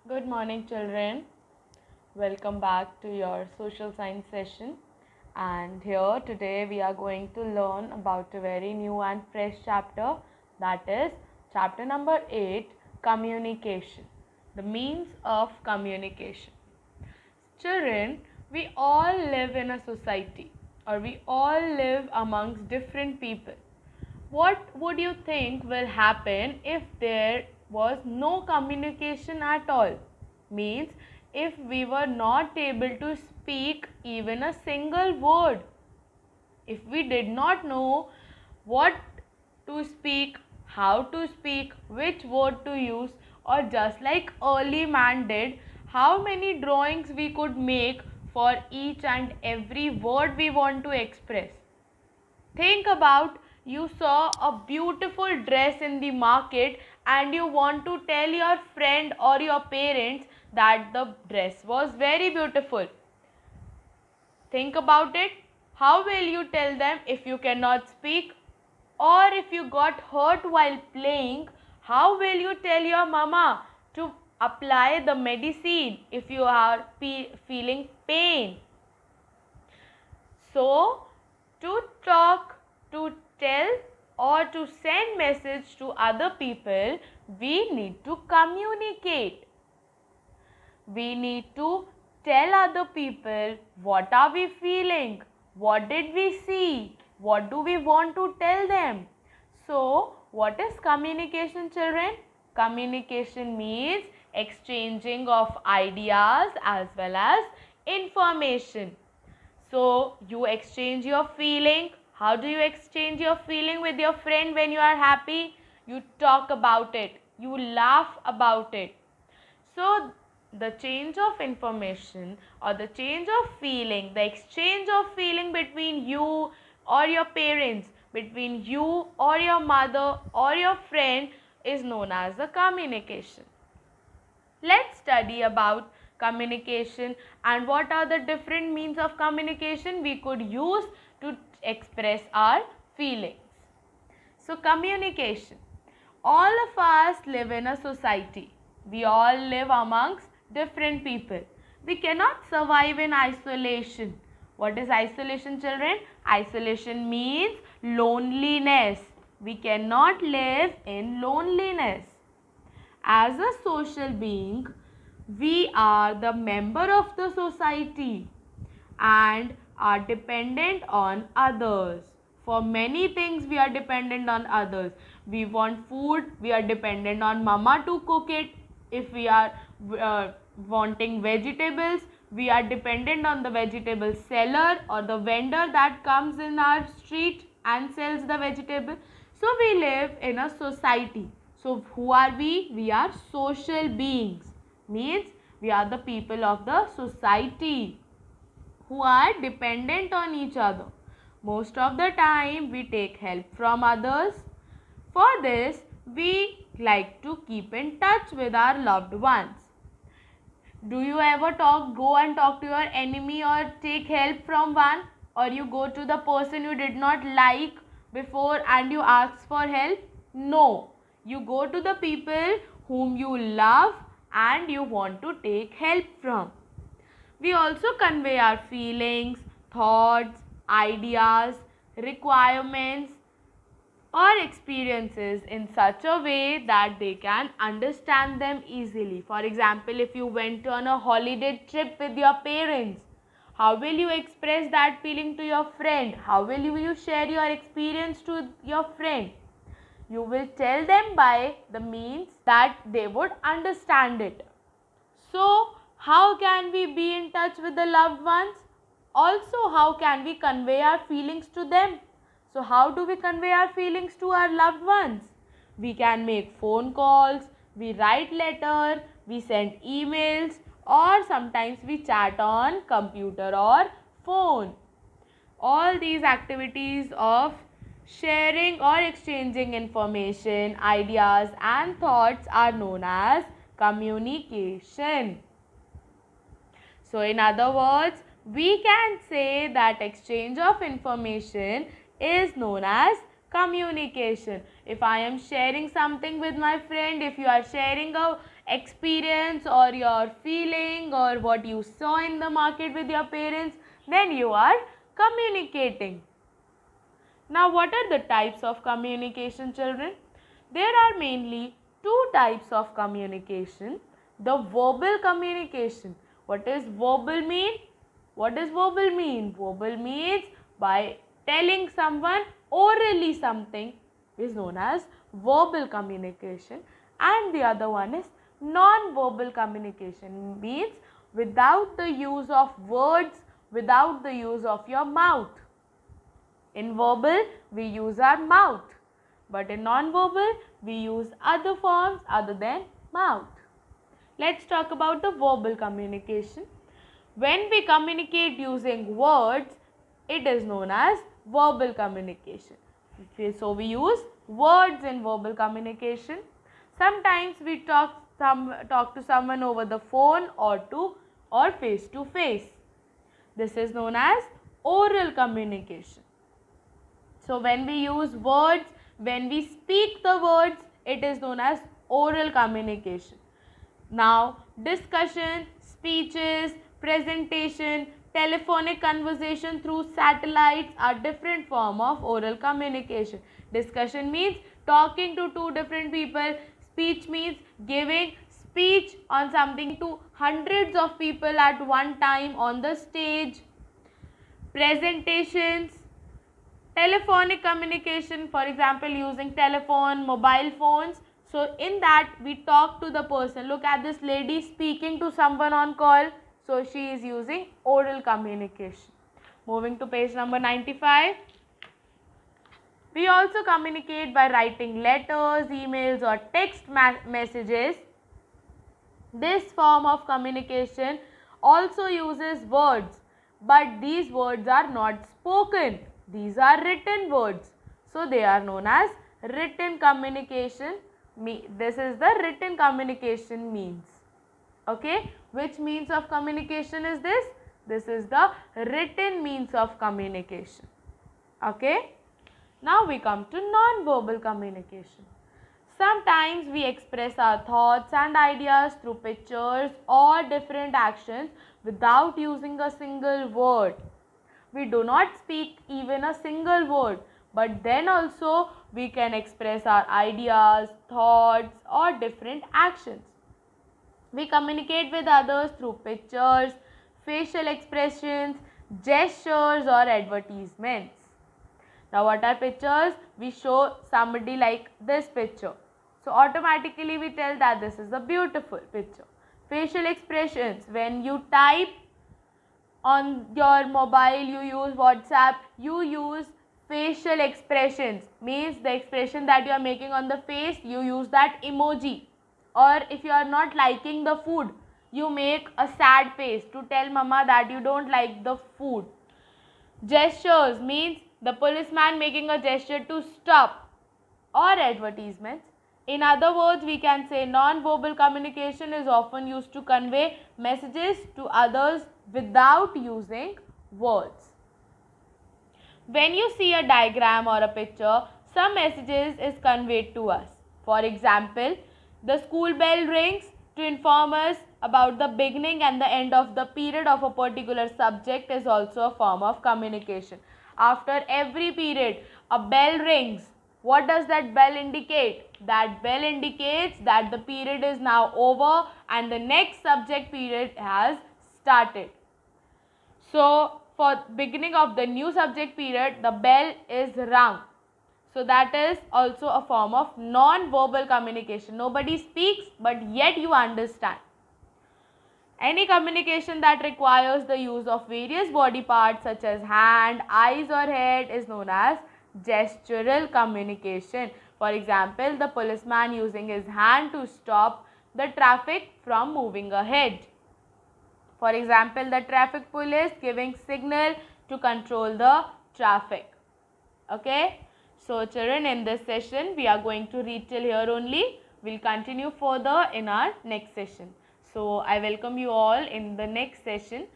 Good morning, children. Welcome back to your social science session. And here today we are going to learn about a very new and fresh chapter, that is chapter number 8, communication. The means of communication. Children, we all live in a society, or we all live amongst different people. What would you think will happen if there was no communication at all? Means if we were not able to speak even a single word, if we did not know what to speak, how to speak, which word to use, or just like early man did, how many drawings we could make for each and every word we want to express. Think about, you saw a beautiful dress in the market and you want to tell your friend or your parents that the dress was very beautiful. Think about it. How will you tell them if you cannot speak? Or if you got hurt while playing, how will you tell your mama to apply the medicine if you are feeling pain? So, to talk, to tell, or to send message to other people, we need to communicate. We need to tell other people what are we feeling, what did we see, what do we want to tell them. So, what is communication, children? Communication means exchanging of ideas as well as information. So, you exchange your feeling. How do you exchange your feeling with your friend when you are happy? You talk about it. You laugh about it. So, the change of information or the change of feeling, the exchange of feeling between you or your parents, between you or your mother or your friend is known as the communication. Let's study about communication and what are the different means of communication we could use to express our feelings. So, communication. All of us live in a society. We all live amongst different people. We cannot survive in isolation. What is isolation, children? Isolation means loneliness. We cannot live in loneliness. As a social being, we are the member of the society and are dependent on others. For many things, we are dependent on others. We want food, we are dependent on mama to cook it. If we are wanting vegetables, we are dependent on the vegetable seller or the vendor that comes in our street and sells the vegetable. So, we live in a society. So, who are we? We are social beings. Means we are the people of the society who are dependent on each other. Most of the time we take help from others. For this, we like to keep in touch with our loved ones. Do you ever go and talk to your enemy or take help from one? Or you go to the person you did not like before and you ask for help? No. You go to the people whom you love and you want to take help from. We also convey our feelings, thoughts, ideas, requirements, or experiences in such a way that they can understand them easily. For example, if you went on a holiday trip with your parents, how will you express that feeling to your friend? How will you share your experience to your friend? You will tell them by the means that they would understand it. So, how can we be in touch with the loved ones? Also, how can we convey our feelings to them? So, how do we convey our feelings to our loved ones? We can make phone calls, we write letters, we send emails, or sometimes we chat on computer or phone. All these activities of sharing or exchanging information, ideas and thoughts are known as communication. So, in other words, we can say that exchange of information is known as communication. If I am sharing something with my friend, if you are sharing experience or your feeling or what you saw in the market with your parents, then you are communicating. Now, what are the types of communication, children? There are mainly two types of communication. The verbal communication. What does verbal mean? What does verbal mean? Verbal means by telling someone orally something is known as verbal communication, and the other one is non-verbal communication, means without the use of words, without the use of your mouth. In verbal, we use our mouth, but in non-verbal, we use other forms other than mouth. Let's talk about the verbal communication. When we communicate using words, it is known as verbal communication. So, we use words in verbal communication. Sometimes we talk to someone over the phone or face to face. This is known as oral communication. So, when we use words, when we speak the words, it is known as oral communication. Now, discussion, speeches, presentation, telephonic conversation through satellites are different form of oral communication. Discussion means talking to two different people. Speech means giving speech on something to hundreds of people at one time on the stage. Presentations, telephonic communication, for example, using telephone, mobile phones. So, in that we talk to the person. Look at this lady speaking to someone on call. So, she is using oral communication. Moving to page number 95. We also communicate by writing letters, emails or text messages. This form of communication also uses words, but these words are not spoken. These are written words. So, they are known as written communication. This is the written communication means. Okay. Which means of communication is this? This is the written means of communication. Okay. Now, we come to non-verbal communication. Sometimes we express our thoughts and ideas through pictures or different actions without using a single word. We do not speak even a single word, but then also we can express our ideas, thoughts or different actions. We communicate with others through pictures, facial expressions, gestures or advertisements. Now, what are pictures? We show somebody like this picture. So, automatically we tell that this is a beautiful picture. Facial expressions, when you type on your mobile, you use WhatsApp, you use facial expressions, means the expression that you are making on the face, you use that emoji. Or if you are not liking the food, you make a sad face to tell mama that you don't like the food. Gestures means the policeman making a gesture to stop, or advertisements. In other words, we can say non-verbal communication is often used to convey messages to others without using words. When you see a diagram or a picture, some messages is conveyed to us. For example, the school bell rings to inform us about the beginning and the end of the period of a particular subject is also a form of communication. After every period, a bell rings. What does that bell indicate? That bell indicates that the period is now over and the next subject period has started. So, for beginning of the new subject period, the bell is rung. So, that is also a form of non-verbal communication. Nobody speaks, but yet you understand. Any communication that requires the use of various body parts such as hand, eyes or head is known as gestural communication. For example, the policeman using his hand to stop the traffic from moving ahead. For example, the traffic police giving signal to control the traffic. Okay. So, children, in this session, we are going to read till here only. We will continue further in our next session. So, I welcome you all in the next session.